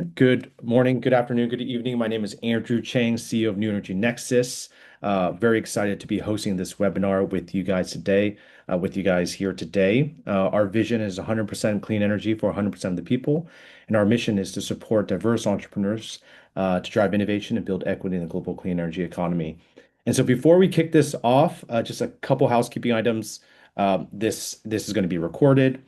Good morning, good afternoon, good evening. My name is Andrew Chang, CEO of New Energy Nexus. Very excited to be hosting this webinar with you guys today, with you guys here today. Our vision is 100% clean energy for 100% of the people, and our mission is to support diverse entrepreneurs to drive innovation and build equity in the global clean energy economy. And so before we kick this off, just a couple housekeeping items. This is going to be recorded.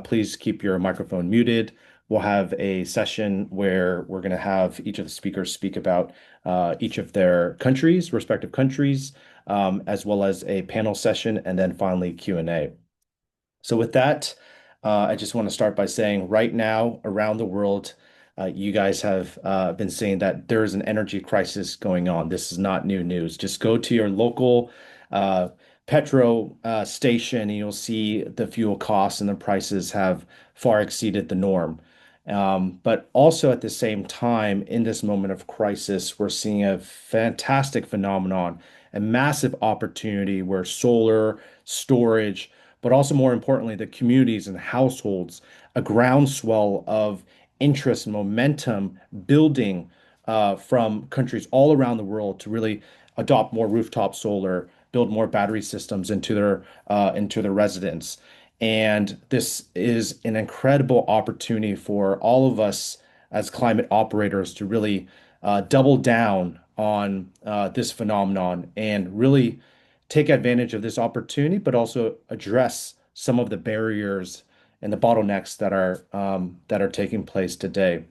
Please keep your microphone muted. We'll have a session where we're going to have each of the speakers speak about each of their countries, respective countries, as well as a panel session, and then finally Q&A. So with that, I just want to start by saying right now around the world, you guys have been saying that there is an energy crisis going on. This is not new news. Just go to your local petro station and you'll see the fuel costs and the prices have far exceeded the norm. But also at the same time, in this moment of crisis, we're seeing a fantastic phenomenon, a massive opportunity where solar, storage, but also more importantly, the communities and households, a groundswell of interest and momentum building from countries all around the world to really adopt more rooftop solar, build more battery systems into their residence. And this is an incredible opportunity for all of us as climate operators to really double down on this phenomenon and really take advantage of this opportunity, but also address some of the barriers and the bottlenecks that are taking place today.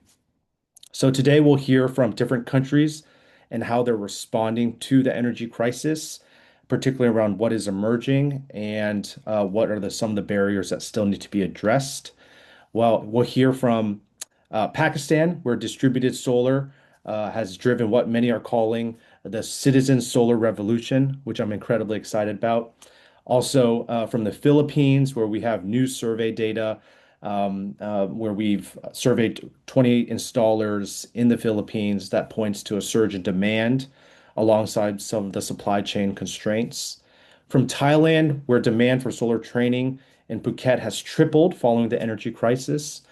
So today we'll hear from different countries and how they're responding to the energy crisis, particularly around what is emerging and what are some of the barriers that still need to be addressed. Well, we'll hear from Pakistan, where distributed solar has driven what many are calling the citizen solar revolution, which I'm incredibly excited about. Also, from the Philippines, where we have new survey data, where we've surveyed 20 installers in the Philippines that points to a surge in demand alongside some of the supply chain constraints. From Thailand, where demand for solar training in Phuket has tripled following the energy crisis.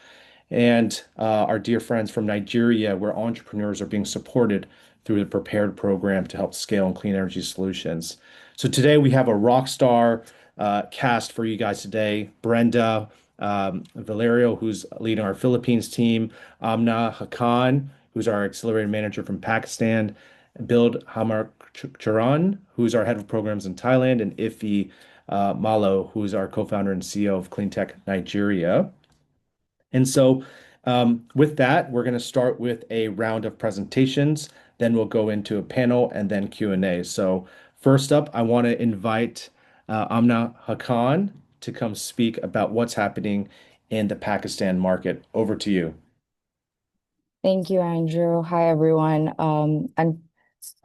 And our dear friends from Nigeria, where entrepreneurs are being supported through the Prepared program to help scale in clean energy solutions. So today we have a rock star cast for you guys today. Brenda Valerio, who's leading our Philippines team, Amna Hakan, who's our accelerator manager from Pakistan, Build Hamar Charan, who's our head of programs in Thailand, and Ifi Malo, who's our co-founder and CEO of Cleantech Nigeria. And so with that, we're going to start with a round of presentations, then we'll go into a panel and then Q&A. So first up, I want to invite Amna Hakan to come speak about what's happening in the Pakistan market. Over to you. Thank you, Andrew. Hi, everyone. I'm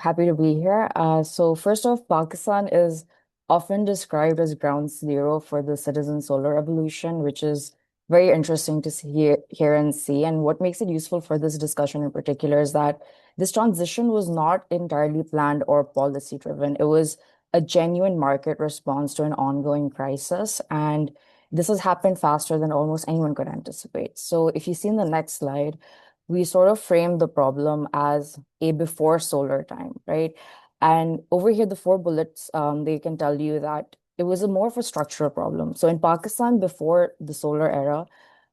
happy to be here. So first off, Pakistan is often described as ground zero for the citizen solar revolution, which is very interesting to hear and see. And what makes it useful for this discussion in particular is that this transition was not entirely planned or policy driven. It was a genuine market response to an ongoing crisis. And this has happened faster than almost anyone could anticipate. So if you see in the next slide, we sort of frame the problem as a before solar time, right? And over here, the four bullets, they can tell you that it was a more of a structural problem. So in Pakistan, before the solar era,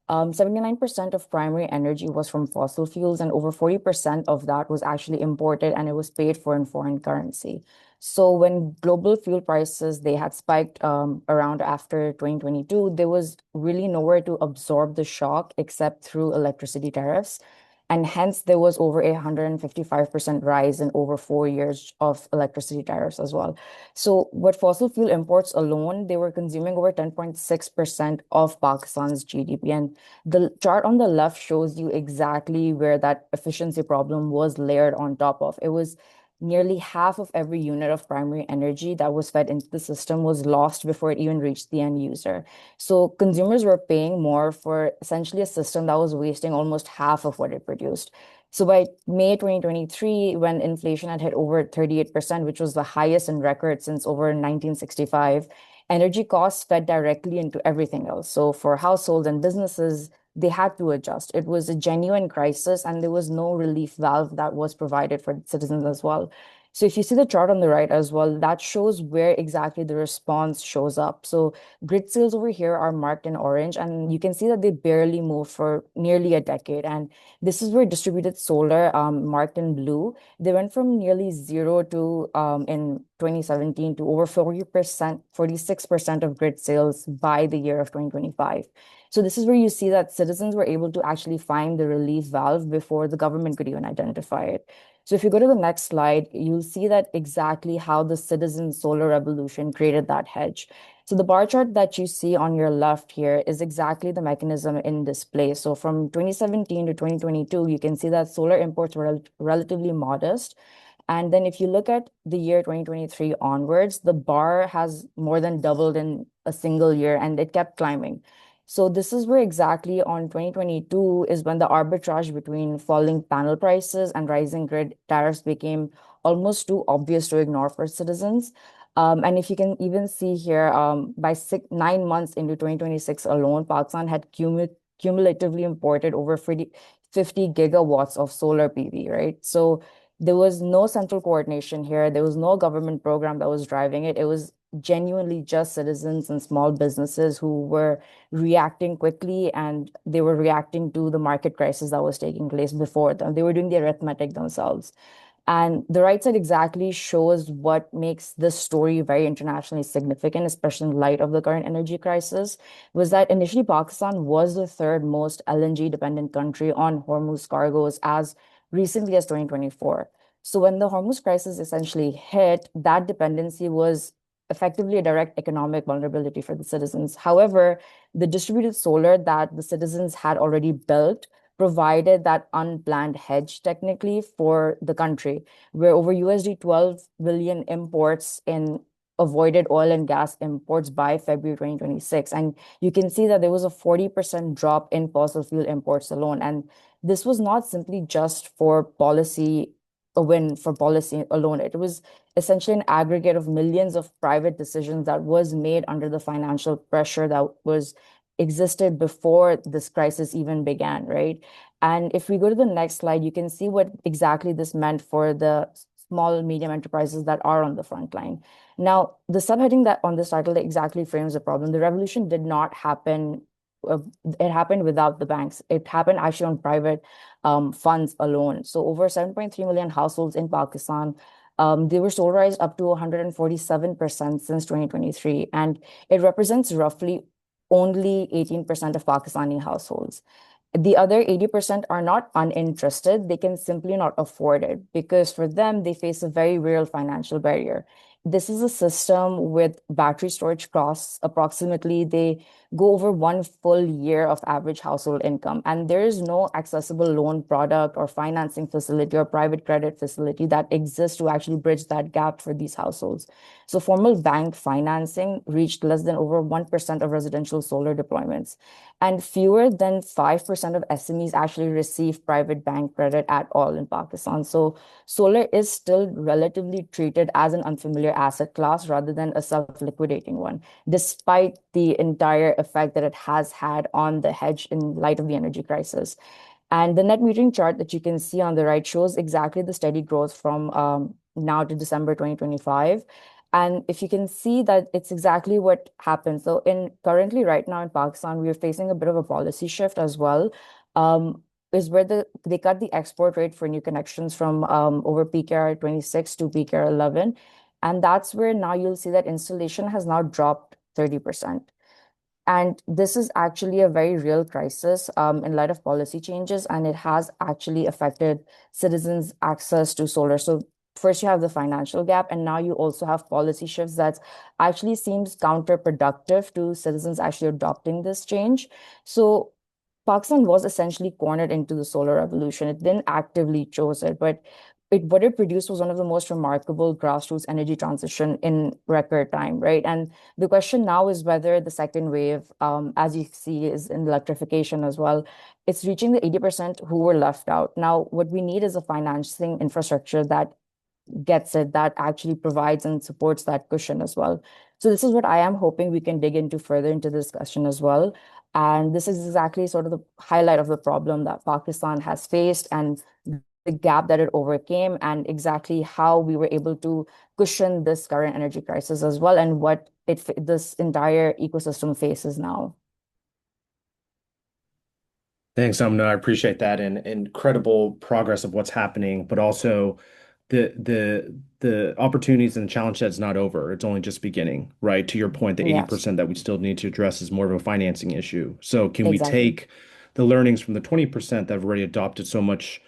79% of primary energy was from fossil fuels, and over 40% of that was actually imported and it was paid for in foreign currency. So when global fuel prices, they had spiked around after 2022, there was really nowhere to absorb the shock except through electricity tariffs. And hence, there was over a 155% rise in over 4 years of electricity tariffs as well. So, what fossil fuel imports alone, they were consuming over 10.6% of Pakistan's GDP. And the chart on the left shows you exactly where that efficiency problem was layered on top of. It was nearly half of every unit of primary energy that was fed into the system was lost before it even reached the end user. So consumers were paying more for essentially a system that was wasting almost half of what it produced. So by May 2023, when inflation had hit over 38%, which was the highest in record since over 1965, energy costs fed directly into everything else. So for households and businesses, they had to adjust. It was a genuine crisis, and there was no relief valve that was provided for citizens as well. So if you see the chart on the right as well, that shows where exactly the response shows up. So grid sales over here are marked in orange, and you can see that they barely moved for nearly a decade. And this is where distributed solar, marked in blue, they went from nearly zero to in 2017 to over 40%, 46% of grid sales by the year of 2025. So this is where you see that citizens were able to actually find the relief valve before the government could even identify it. So if you go to the next slide, you'll see that exactly how the citizen solar revolution created that hedge. So the bar chart that you see on your left here is exactly the mechanism in display. So from 2017 to 2022, you can see that solar imports were relatively modest. And then if you look at the year 2023 onwards, the bar has more than doubled in a single year, and it kept climbing. So this is where exactly on 2022 is when the arbitrage between falling panel prices and rising grid tariffs became almost too obvious to ignore for citizens. And if you can even see here, by 9 months into 2026 alone, Pakistan had cumulatively imported over 50 gigawatts of solar PV, right? So there was no central coordination here. There was no government program that was driving it. It was genuinely just citizens and small businesses who were reacting quickly, and they were reacting to the market crisis that was taking place before them. They were doing the arithmetic themselves. And the right side exactly shows what makes this story very internationally significant, especially in light of the current energy crisis, was that initially Pakistan was the third most LNG dependent country on Hormuz cargoes as recently as 2024. So when the Hormuz crisis essentially hit, that dependency was effectively a direct economic vulnerability for the citizens. However, the distributed solar that the citizens had already built provided that unplanned hedge technically for the country, where over USD 12 billion imports in avoided oil and gas imports by February 2026. And you can see that there was a 40% drop in fossil fuel imports alone. And this was not simply just for policy, a win for policy alone. It was essentially an aggregate of millions of private decisions that was made under the financial pressure that was existed before this crisis even began, right? And if we go to the next slide, you can see what exactly this meant for the small medium enterprises that are on the front line. Now, the subheading that on this title exactly frames the problem. The revolution did not happen. uh, it happened without the banks. It happened actually on private funds alone. So over 7.3 million households in Pakistan, they were solarized up to 147% since 2023. And it represents roughly only 18% of Pakistani households. The other 80% are not uninterested. They can simply not afford it because for them, they face a very real financial barrier. This is a system with battery storage costs. Approximately, they go over one full year of average household income. And there is no accessible loan product or financing facility or private credit facility that exists to actually bridge that gap for these households. So formal bank financing reached less than over 1% of residential solar deployments. And fewer than 5% of SMEs actually receive private bank credit at all in Pakistan. So solar is still relatively treated as an unfamiliar asset class rather than a self-liquidating one, despite the entire effect that it has had on the hedge in light of the energy crisis. And the net metering chart that you can see on the right shows exactly the steady growth from now to December 2025. And if you can see that it's exactly what happened. So in currently right now in Pakistan, we are facing a bit of a policy shift as well. Is where they cut the export rate for new connections from over PKR 26 to PKR 11. And that's where now you'll see that installation has now dropped 30%. And this is actually a very real crisis in light of policy changes, and it has actually affected citizens' access to solar. So first you have the financial gap, and now you also have policy shifts that actually seems counterproductive to citizens actually adopting this change. So Pakistan was essentially cornered into the solar revolution. It didn't actively choose it, but what it produced was one of the most remarkable grassroots energy transition in record time, right? And the question now is whether the second wave, as you see, is in electrification as well. It's reaching the 80% who were left out. Now, what we need is a financing infrastructure that gets it, that actually provides and supports that cushion as well. So this is what I am hoping we can dig into further into the discussion as well. And this is exactly sort of the highlight of the problem that Pakistan has faced and the gap that it overcame, and exactly how we were able to cushion this current energy crisis as well, and what this entire ecosystem faces now. Thanks, Amna. I appreciate that and incredible progress of what's happening, but also the opportunities and the challenge that's not over. It's only just beginning, right? To your point, the Yes, 80% that we still need to address is more of a financing issue. So can we exactly. take the learnings from the 20% that have already adopted so much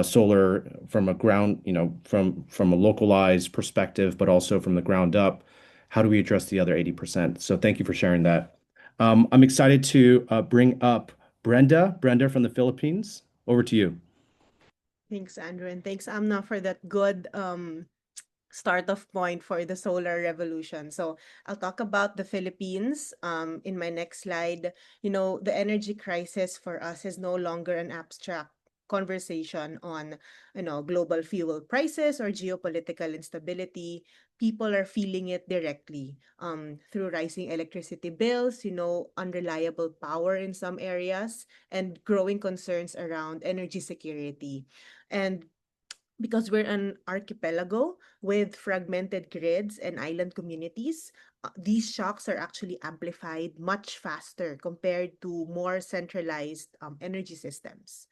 solar from a ground, from a localized perspective, but also from the ground up? How do we address the other 80%? So thank you for sharing that. I'm excited to bring up Brenda from the Philippines. Over to you. Thanks, Andrew, and thanks, Amna, for that good start off point for the solar revolution. So I'll talk about the Philippines in my next slide. The energy crisis for us is no longer an abstract conversation on, global fuel prices or geopolitical instability. People are feeling it directly through rising electricity bills, unreliable power in some areas, and growing concerns around energy security. And because we're an archipelago with fragmented grids and island communities, these shocks are actually amplified much faster compared to more centralized energy systems.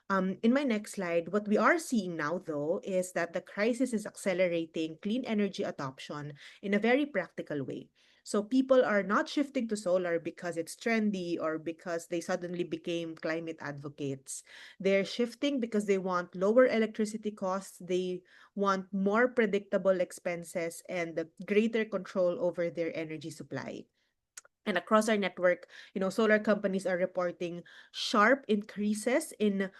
In my next slide, what we are seeing now, though, is that the crisis is accelerating clean energy adoption in a very practical way. So people are not shifting to solar because it's trendy or because they suddenly became climate advocates. They're shifting because they want lower electricity costs, they want more predictable expenses, and greater control over their energy supply. And across our network, solar companies are reporting sharp increases in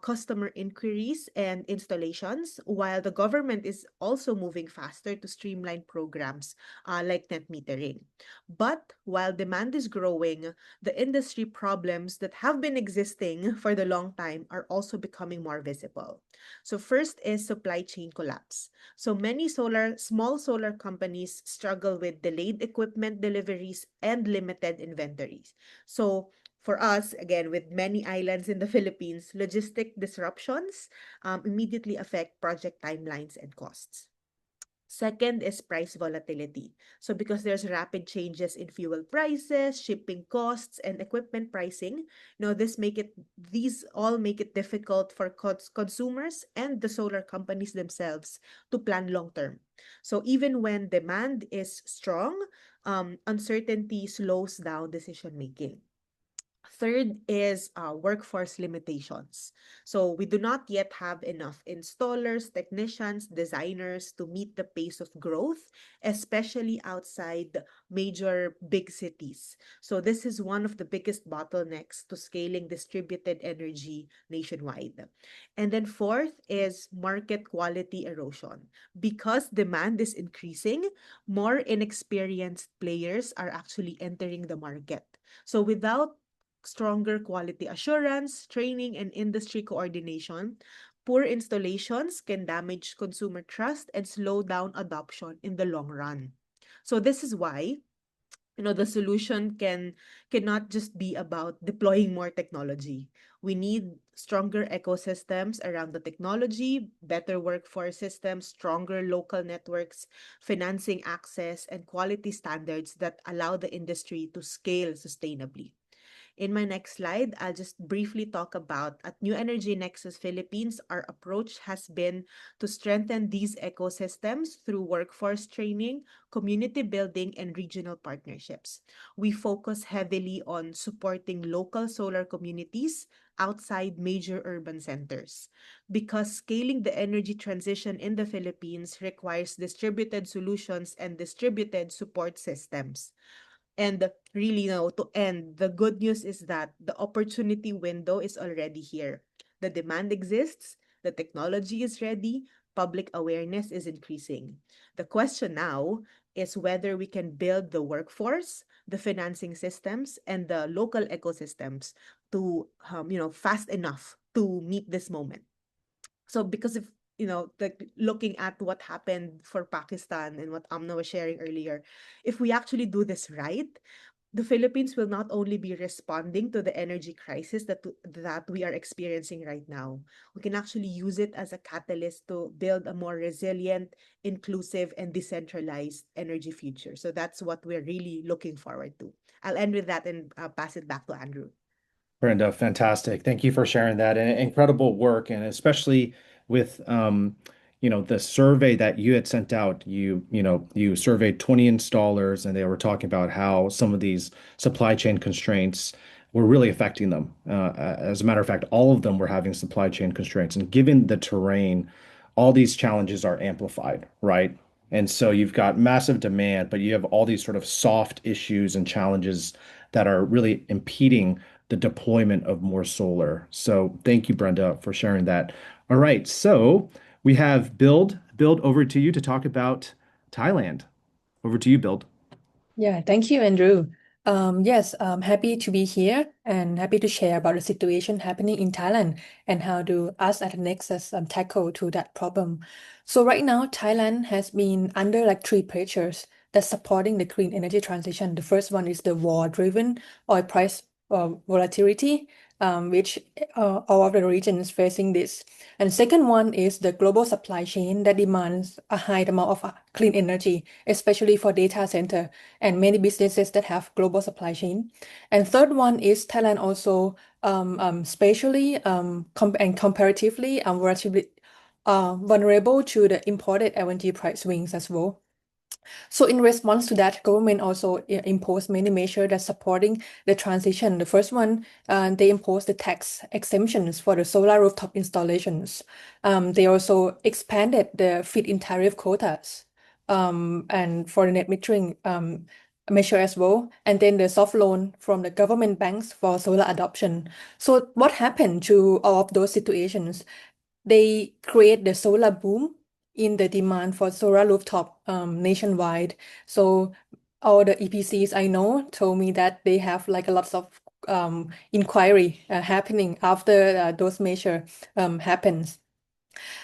customer inquiries and installations, while the government is also moving faster to streamline programs like net metering. But while demand is growing, the industry problems that have been existing for the long time are also becoming more visible. So first is supply chain collapse. So many small solar companies struggle with delayed equipment deliveries and limited inventories. So for us, again, with many islands in the Philippines, logistic disruptions immediately affect project timelines and costs. Second is price volatility. So because there's rapid changes in fuel prices, shipping costs, and equipment pricing, these all make it difficult for consumers and the solar companies themselves to plan long term. So even when demand is strong, uncertainty slows down decision making. Third is workforce limitations. So we do not yet have enough installers, technicians, designers to meet the pace of growth, especially outside major big cities. So this is one of the biggest bottlenecks to scaling distributed energy nationwide. And then fourth is market quality erosion. Because demand is increasing, more inexperienced players are actually entering the market. So without stronger quality assurance, training, and industry coordination, poor installations can damage consumer trust and slow down adoption in the long run. So this is why the solution cannot just be about deploying more technology. We need stronger ecosystems around the technology, better workforce systems, stronger local networks, financing access, and quality standards that allow the industry to scale sustainably. In my next slide, I'll just briefly talk about at New Energy Nexus Philippines, our approach has been to strengthen these ecosystems through workforce training, community building, and regional partnerships. We focus heavily on supporting local solar communities outside major urban centers because scaling the energy transition in the Philippines requires distributed solutions and distributed support systems. And really, to end, the good news is that the opportunity window is already here. The demand exists, the technology is ready, public awareness is increasing. The question now is whether we can build the workforce, the financing systems, and the local ecosystems to, fast enough to meet this moment. So because if like looking at what happened for Pakistan and what Amna was sharing earlier, if we actually do this right, the Philippines will not only be responding to the energy crisis that we are experiencing right now, we can actually use it as a catalyst to build a more resilient, inclusive, and decentralized energy future. So that's what we're really looking forward to. I'll end with that and pass it back to Andrew. Brenda, fantastic. Thank you for sharing that and incredible work, and especially with the survey that you had sent out. You surveyed 20 installers, and they were talking about how some of these supply chain constraints were really affecting them. As a matter of fact, all of them were having supply chain constraints, and given the terrain, all these challenges are amplified, right? And so you've got massive demand, but you have all these sort of soft issues and challenges that are really impeding the deployment of more solar. So thank you, Brenda, for sharing that. All right, so we have Build over to you to talk about Thailand. Over to you, Build. Yeah, thank you, Andrew. Yes, I'm happy to be here and happy to share about the situation happening in Thailand and how do us at Nexus tackle to that problem. So right now, Thailand has been under like three pressures that's supporting the clean energy transition. The first one is the war-driven oil price volatility, which all of the regions facing this. And second one is the global supply chain that demands a high amount of clean energy, especially for data center and many businesses that have global supply chain. And third one is Thailand also spatially and comparatively relatively vulnerable to the imported LNG price swings as well. So in response to that, government also imposed many measures that supporting the transition. The first one, they imposed the tax exemptions for the solar rooftop installations. They also expanded the feed-in tariff quotas and for the net metering measure as well. And then the soft loan from the government banks for solar adoption. So what happened to all of those situations? They create the solar boom in the demand for solar rooftop nationwide. So all the EPCs I know told me that they have like a lot of inquiry happening after those measure happens.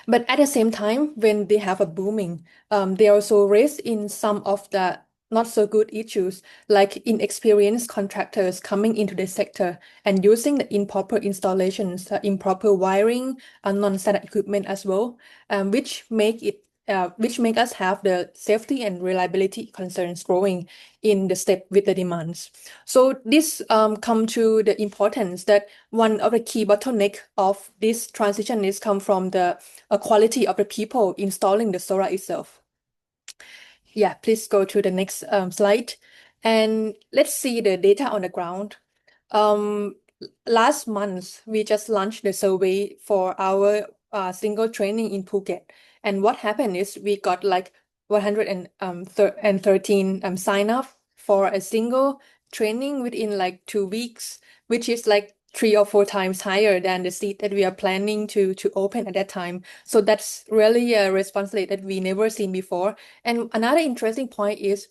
But at the same time, when they have a booming, they also raise in some of the not so good issues, like inexperienced contractors coming into the sector and using the improper installations, improper wiring, and non-standard equipment as well, which make us have the safety and reliability concerns growing in the step with the demands. So this come to the importance that one of the key bottleneck of this transition is come from the quality of the people installing the solar itself. Yeah, please go to the next slide. And let's see the data on the ground. Last month, we just launched the survey for our single training in Phuket. And what happened is we got like 113 sign up for a single training within like 2 weeks, which is like 3 or 4 times higher than the seat that we are planning to open at that time. So that's really a response rate that we never seen before. And another interesting point is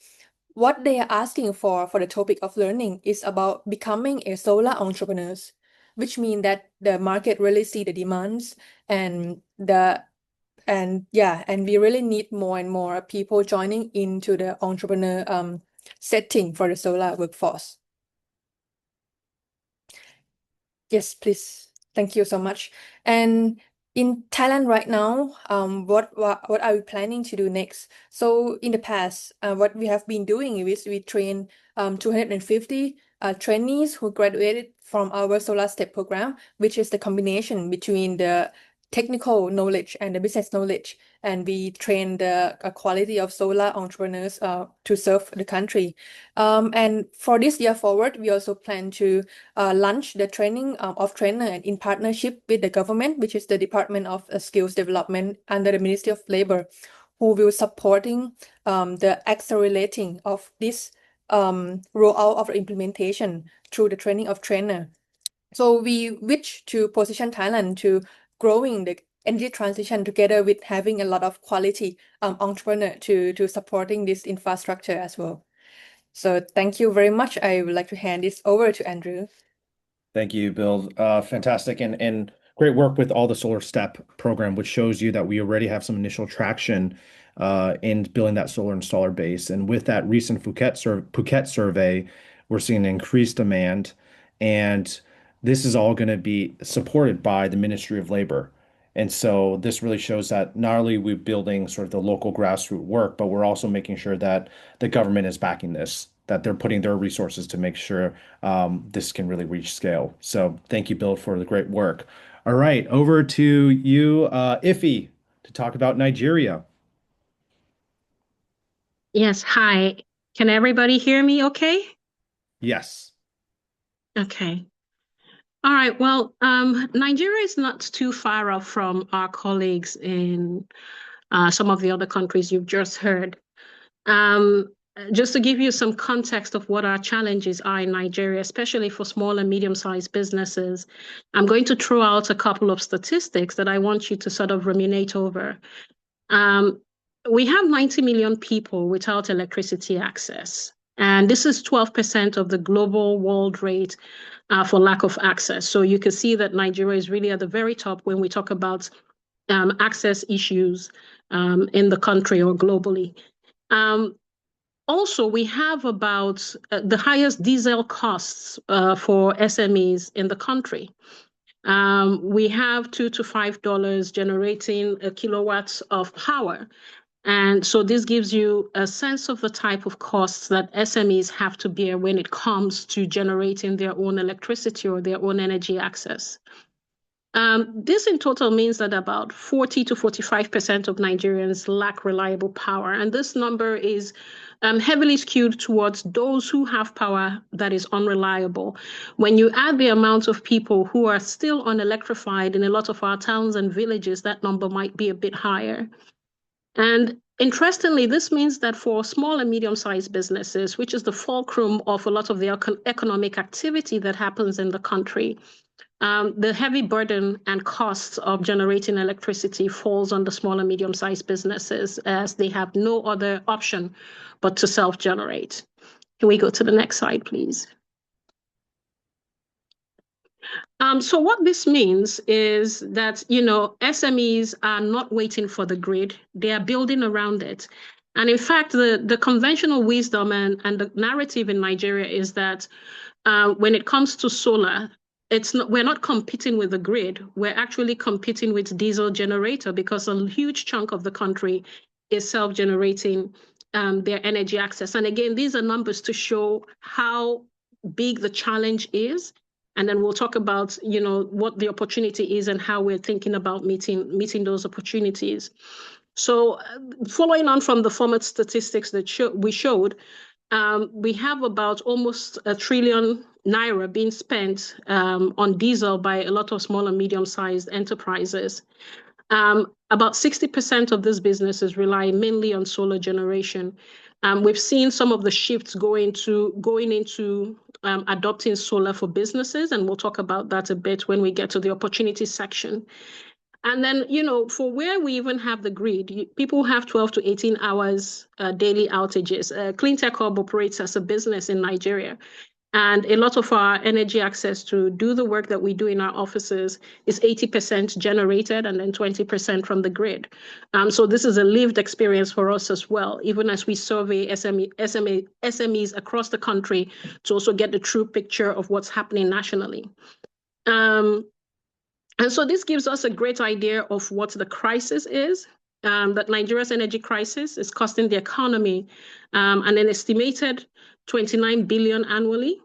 what they are asking for the topic of learning is about becoming a solar entrepreneurs, which means that the market really see the demands and we really need more and more people joining into the entrepreneur setting for the solar workforce. Yes, please. Thank you so much. And in Thailand right now, what are we planning to do next? So in the past, what we have been doing is we train 250 trainees who graduated from our Solar Step program, which is the combination between the technical knowledge and the business knowledge. And we train the quality of solar entrepreneurs to serve the country. And for this year forward, we also plan to launch the training of trainer and in partnership with the government, which is the Department of Skills Development under the Ministry of Labor, who will supporting the accelerating of this rollout of implementation through the training of trainer. So we wish to position Thailand to growing the energy transition together with having a lot of quality entrepreneur to supporting this infrastructure as well. So thank you very much. I would like to hand this over to Andrew. Thank you, Bill. Fantastic and great work with all the Solar Step program, which shows you that we already have some initial traction in building that solar installer base. And with that recent Phuket survey, We're seeing increased demand, and this is all going to be supported by the Ministry of Labor. And so this really shows that not only are we building sort of the local grassroots work, but we're also making sure that the government is backing this, that they're putting their resources to make sure this can really reach scale. So thank you, Bill, for the great work. All right, over to you, Iffy, to talk about Nigeria. Yes, hi. Can everybody hear me okay? Yes. Okay. All right. Well, Nigeria is not too far off from our colleagues in some of the other countries you've just heard. Um, just to give you some context of what our challenges are in Nigeria, especially for small and medium-sized businesses, I'm going to throw out a couple of statistics that I want you to sort of ruminate over. Um, we have 90 million people without electricity access, and this is 12% of the global world rate for lack of access. So you can see that Nigeria is really at the very top when we talk about access issues in the country or globally. Also, we have about the highest diesel costs for SMEs in the country. We have $2 to $5 generating a kilowatts of power. And so this gives you a sense of the type of costs that SMEs have to bear when it comes to generating their own electricity or their own energy access. This in total means that about 40 to 45% of Nigerians lack reliable power. And this number is heavily skewed towards those who have power that is unreliable. When you add the amount of people who are still unelectrified in a lot of our towns and villages, that number might be a bit higher. And interestingly, this means that for small and medium-sized businesses, which is the fulcrum of a lot of the economic activity that happens in the country, the heavy burden and costs of generating electricity falls on the small and medium-sized businesses as they have no other option but to self-generate. Can we go to the next slide, please? So what this means is that, SMEs are not waiting for the grid. They are building around it. And in fact, the conventional wisdom and the narrative in Nigeria is that when it comes to solar, we're not competing with the grid. We're actually competing with diesel generator because a huge chunk of the country is self-generating their energy access. And again, these are numbers to show how big the challenge is. And then we'll talk about, what the opportunity is and how we're thinking about meeting those opportunities. So following on from the former statistics that we showed, we have about almost ₦1 trillion being spent on diesel by a lot of small and medium-sized enterprises. About 60% of these businesses rely mainly on solar generation. We've seen some of the shifts going into adopting solar for businesses, and we'll talk about that a bit when we get to the opportunity section. And then, for where we even have the grid, people have 12 to 18 hours daily outages. Cleantech Hub operates as a business in Nigeria. And a lot of our energy access to do the work that we do in our offices is 80% generated and then 20% from the grid. So this is a lived experience for us as well, even as we survey SMEs across the country to also get the true picture of what's happening nationally. And so this gives us a great idea of what the crisis is, that Nigeria's energy crisis is costing the economy an estimated 29 billion annually.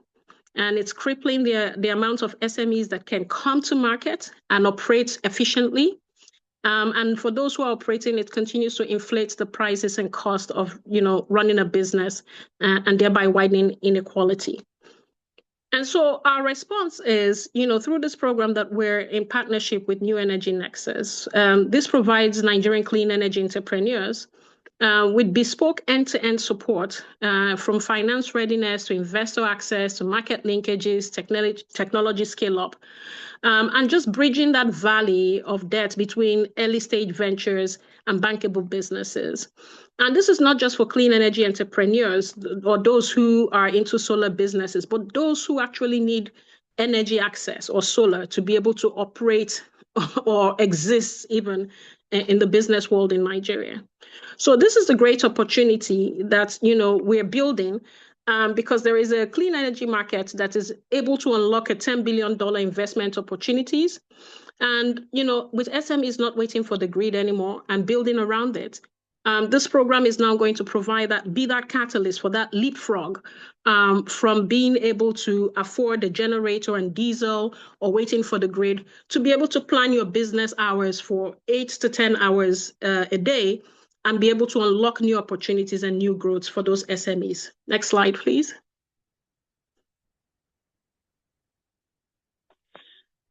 And it's crippling the amount of SMEs that can come to market and operate efficiently. And for those who are operating, it continues to inflate the prices and cost of, running a business and thereby widening inequality. And so our response is, through this program that we're in partnership with New Energy Nexus, this provides Nigerian clean energy entrepreneurs with bespoke end-to-end support from finance readiness to investor access to market linkages, technology scale-up, and just bridging that valley of debt between early-stage ventures and bankable businesses. And this is not just for clean energy entrepreneurs or those who are into solar businesses, but those who actually need energy access or solar to be able to operate or exist even in the business world in Nigeria. So this is a great opportunity that, we're building because there is a clean energy market that is able to unlock a $10 billion investment opportunities. And, with SMEs not waiting for the grid anymore and building around it, this program is now going to provide that catalyst for that leapfrog from being able to afford a generator and diesel or waiting for the grid to be able to plan your business hours for 8 to 10 hours a day and be able to unlock new opportunities and new growths for those SMEs. Next slide, please.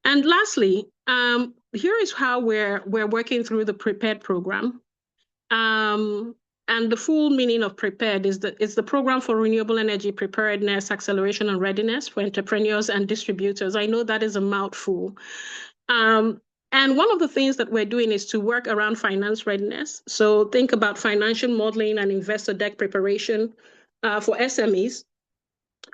And lastly, here is how we're working through the Prepared program. And the full meaning of Prepared is that it's the program for renewable energy preparedness, acceleration, and readiness for entrepreneurs and distributors. I know that is a mouthful. And one of the things that we're doing is to work around finance readiness. So think about financial modeling and investor deck preparation for SMEs,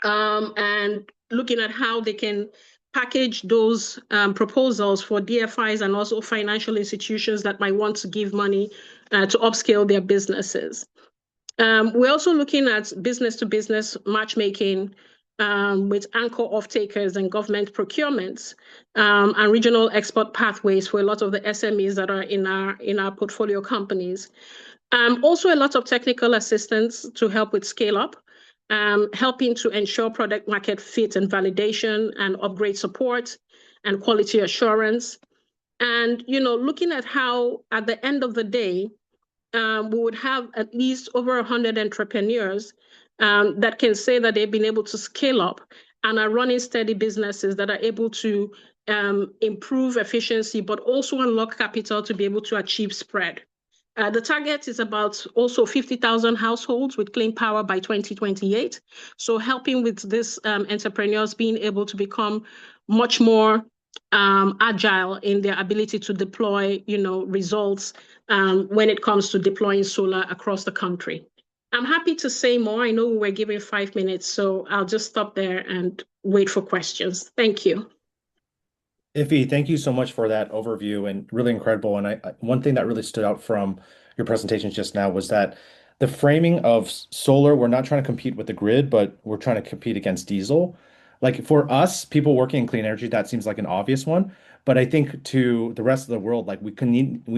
and looking at how they can package those proposals for DFIs and also financial institutions that might want to give money to upscale their businesses. We're also looking at business-to-business matchmaking with anchor off-takers and government procurements, and regional export pathways for a lot of the SMEs that are in our portfolio companies. Also a lot of technical assistance to help with scale up, helping to ensure product market fit and validation and upgrade support and quality assurance. And, looking at how at the end of the day, we would have at least over 100 entrepreneurs that can say that they've been able to scale up and are running steady businesses that are able to improve efficiency, but also unlock capital to be able to achieve spread. The target is about also 50,000 households with clean power by 2028. So helping with this entrepreneurs being able to become much more agile in their ability to deploy, results when it comes to deploying solar across the country. I'm happy to say more. I know we're given 5 minutes, so I'll just stop there and wait for questions. Thank you. Iffy, thank you so much for that overview and really incredible. And one thing that really stood out from your presentation just now was that the framing of solar, we're not trying to compete with the grid, but we're trying to compete against diesel. Like for us, people working in clean energy, that seems like an obvious one. But I think to the rest of the world, like we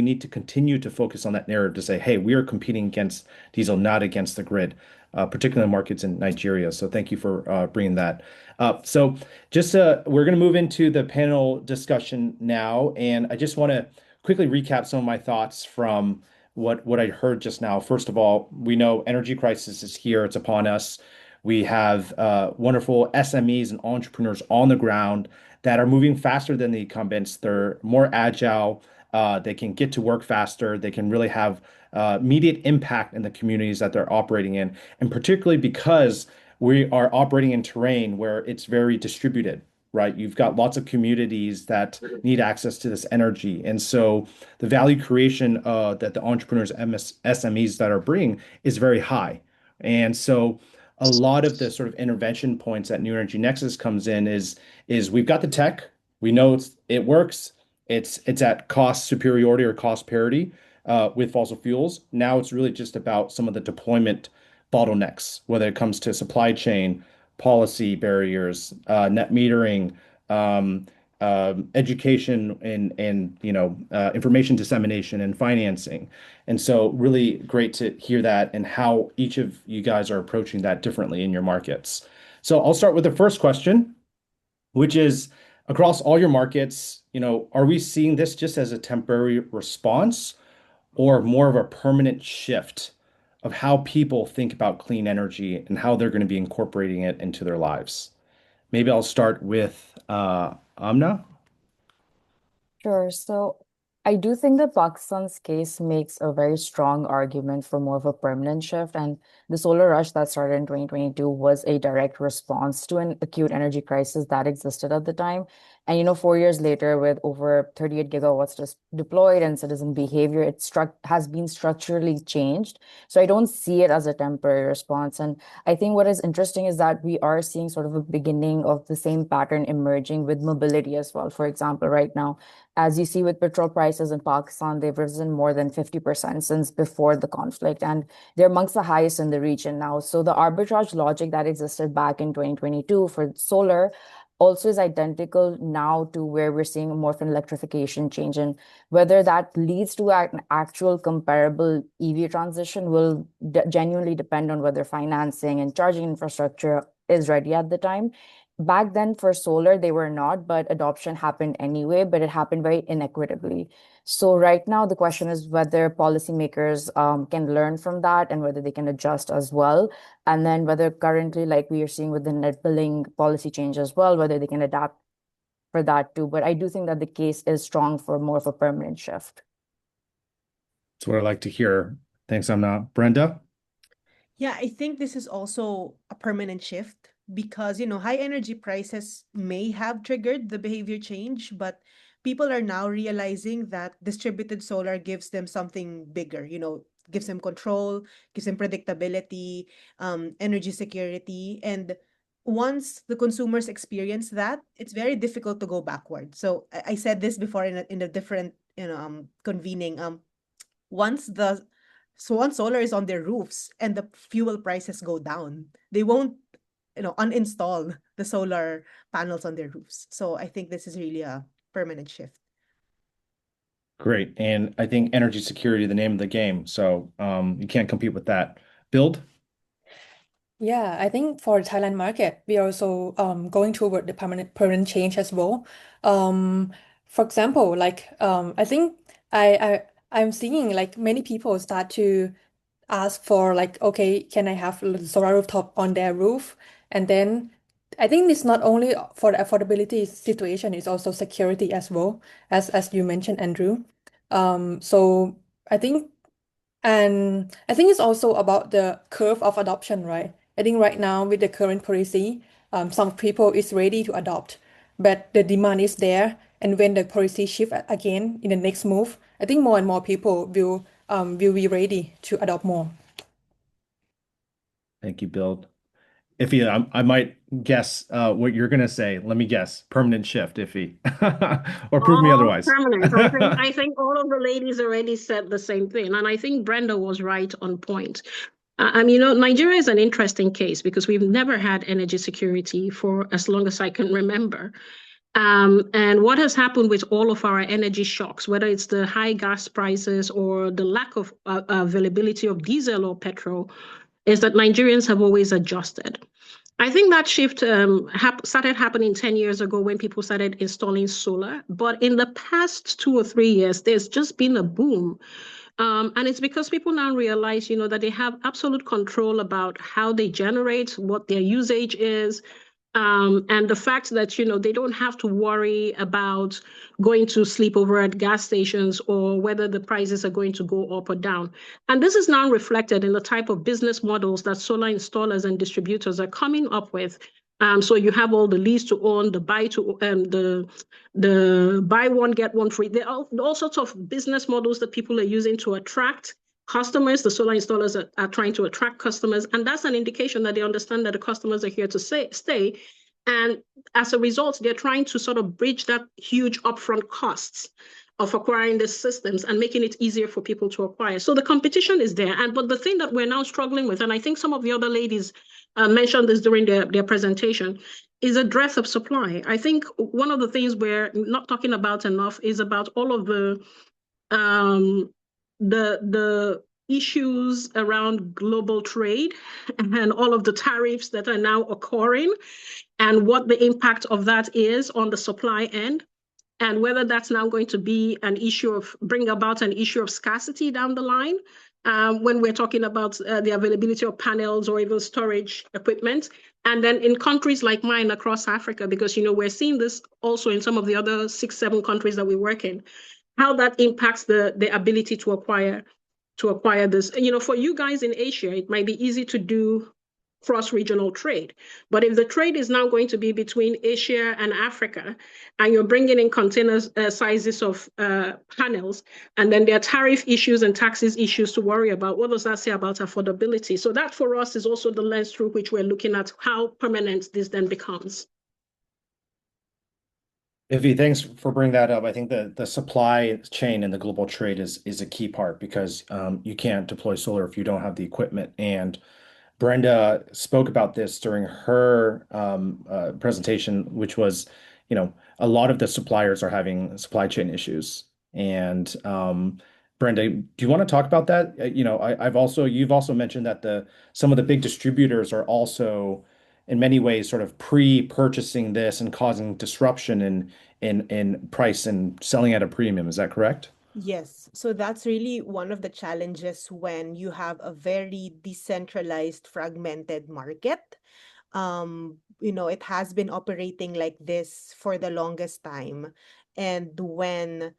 need to continue to focus on that narrative to say, hey, we are competing against diesel, not against the grid, particularly in markets in Nigeria. So thank you for bringing that up. So just we're going to move into the panel discussion now, and I just want to quickly recap some of my thoughts from what I heard just now. First of all, we know energy crisis is here; it's upon us. We have wonderful SMEs and entrepreneurs on the ground that are moving faster than the incumbents. They're more agile. They can get to work faster. They can really have immediate impact in the communities that they're operating in, and particularly because we are operating in terrain where it's very distributed, right? You've got lots of communities that need access to this energy. And so the value creation that the entrepreneurs, SMEs that are bringing is very high. And so a lot of the sort of intervention points that New Energy Nexus comes in is we've got the tech, we know it works, it's at cost superiority or cost parity with fossil fuels. Now it's really just about some of the deployment bottlenecks, whether it comes to supply chain, policy barriers, net metering, education, and information dissemination and financing. And so really great to hear that and how each of you guys are approaching that differently in your markets. So I'll start with the first question, which is across all your markets, are we seeing this just as a temporary response or more of a permanent shift of how people think about clean energy and how they're going to be incorporating it into their lives? Maybe I'll start with Amna. Sure. So I do think that Pakistan's case makes a very strong argument for more of a permanent shift. And the solar rush that started in 2022 was a direct response to an acute energy crisis that existed at the time. And 4 years later, with over 38 gigawatts just deployed and citizen behavior, has been structurally changed. So I don't see it as a temporary response. And I think what is interesting is that we are seeing sort of a beginning of the same pattern emerging with mobility as well. For example, right now, as you see with petrol prices in Pakistan, they've risen more than 50% since before the conflict, and they're amongst the highest in the region now. So the arbitrage logic that existed back in 2022 for solar also is identical now to where we're seeing more of an electrification change. And whether that leads to an actual comparable EV transition will genuinely depend on whether financing and charging infrastructure is ready at the time. Back then for solar, they were not, but adoption happened anyway, but it happened very inequitably. So right now, the question is whether policymakers can learn from that and whether they can adjust as well. And then whether currently, like we are seeing with the net billing policy change as well, whether they can adapt for that too. But I do think that the case is strong for more of a permanent shift. That's what I like to hear. Thanks, Amna. Brenda? Yeah, I think this is also a permanent shift because, high energy prices may have triggered the behavior change, but people are now realizing that distributed solar gives them something bigger, gives them control, gives them predictability, energy security. And once the consumers experience that, it's very difficult to go backward. So I said this before in a different, convening. Once the once solar is on their roofs and the fuel prices go down, they won't, uninstall the solar panels on their roofs. So I think this is really a permanent shift. Great. And I think energy security, the name of the game. So you can't compete with that. Build? Yeah, I think for the Thailand market, we are also going toward the permanent change as well. Um, for example, like I think I'm seeing like many people start to ask for like, okay, can I have solar rooftop on their roof? And then I think it's not only for the affordability situation, it's also security as well, as you mentioned, Andrew. So I think I think it's also about the curve of adoption, right? I think right now with the current policy, some people is ready to adopt, but the demand is there. And when the policy shift again in the next move, I think more and more people will be ready to adopt more. Thank you, Build. Iffy, I might guess what you're going to say. Let me guess. Permanent shift, Iffy. Or prove me Oh, otherwise. permanent. I think all of the ladies already said the same thing, and I think Brenda was right on point. Nigeria is an interesting case because we've never had energy security for as long as I can remember. And what has happened with all of our energy shocks, whether it's the high gas prices or the lack of availability of diesel or petrol, is that Nigerians have always adjusted. I think that shift started happening 10 years ago when people started installing solar. But in the past 2 or 3 years, there's just been a boom. And it's because people now realize, that they have absolute control about how they generate, what their usage is, and the fact that, they don't have to worry about going to sleep over at gas stations or whether the prices are going to go up or down. And this is now reflected in the type of business models that solar installers and distributors are coming up with. So you have all the lease to own, the buy to the buy one get one free. There are all sorts of business models that people are using to attract customers. The solar installers are trying to attract customers, and that's an indication that they understand that the customers are here to stay. And as a result, they're trying to sort of bridge that huge upfront costs of acquiring the systems and making it easier for people to acquire. So the competition is there. But the thing that we're now struggling with, and I think some of the other ladies mentioned this during their presentation, is a breadth of supply. I think one of the things we're not talking about enough is about all of the issues around global trade and all of the tariffs that are now occurring and what the impact of that is on the supply end, and whether that's now going to be bring about an issue of scarcity down the line when we're talking about the availability of panels or even storage equipment. And then in countries like mine across Africa, because, we're seeing this also in some of the other 6, 7 countries that we work in, how that impacts the ability to acquire this. For you guys in Asia, it might be easy to do cross-regional trade. But if the trade is now going to be between Asia and Africa, and you're bringing in container sizes of panels, and then there are tariff issues and taxes issues to worry about, what does that say about affordability? So that for us is also the lens through which we're looking at how permanent this then becomes. Ivy, thanks for bringing that up. I think the supply chain and the global trade is a key part because you can't deploy solar if you don't have the equipment. And Brenda spoke about this during her presentation, which was, a lot of the suppliers are having supply chain issues. And Brenda, do you want to talk about that? You've also mentioned that some of the big distributors are also, in many ways, sort of pre-purchasing this and causing disruption in price and selling at a premium. Is that correct? Yes, so that's really one of the challenges when you have a very decentralized, fragmented market. It has been operating like this for the longest time. And when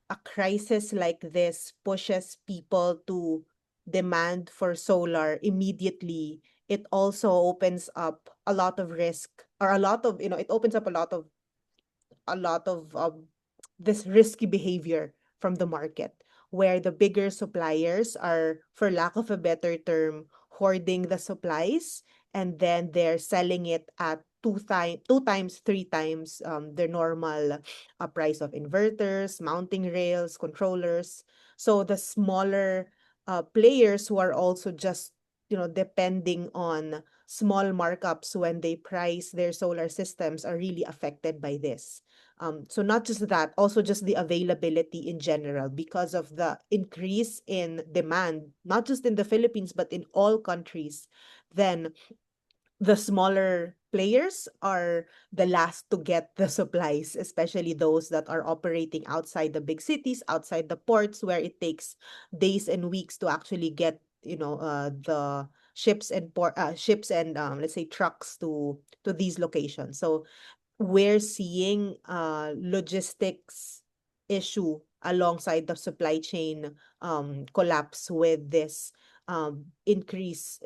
a crisis like this pushes people to demand for solar immediately, it also opens up a lot of risk or it opens up a lot of this risky behavior from the market where the bigger suppliers are, for lack of a better term, hoarding the supplies and then they're selling it at two times, three times their normal price of inverters, mounting rails, controllers. So the smaller players who are also just depending on small markups when they price their solar systems are really affected by this. So not just that, also just the availability in general because of the increase in demand, not just in the Philippines, but in all countries. Then the smaller players are the last to get the supplies, especially those that are operating outside the big cities, outside the ports, where it takes days and weeks to actually get, the ships and let's say trucks to these locations. So we're seeing logistics issue alongside the supply chain collapse with this increase,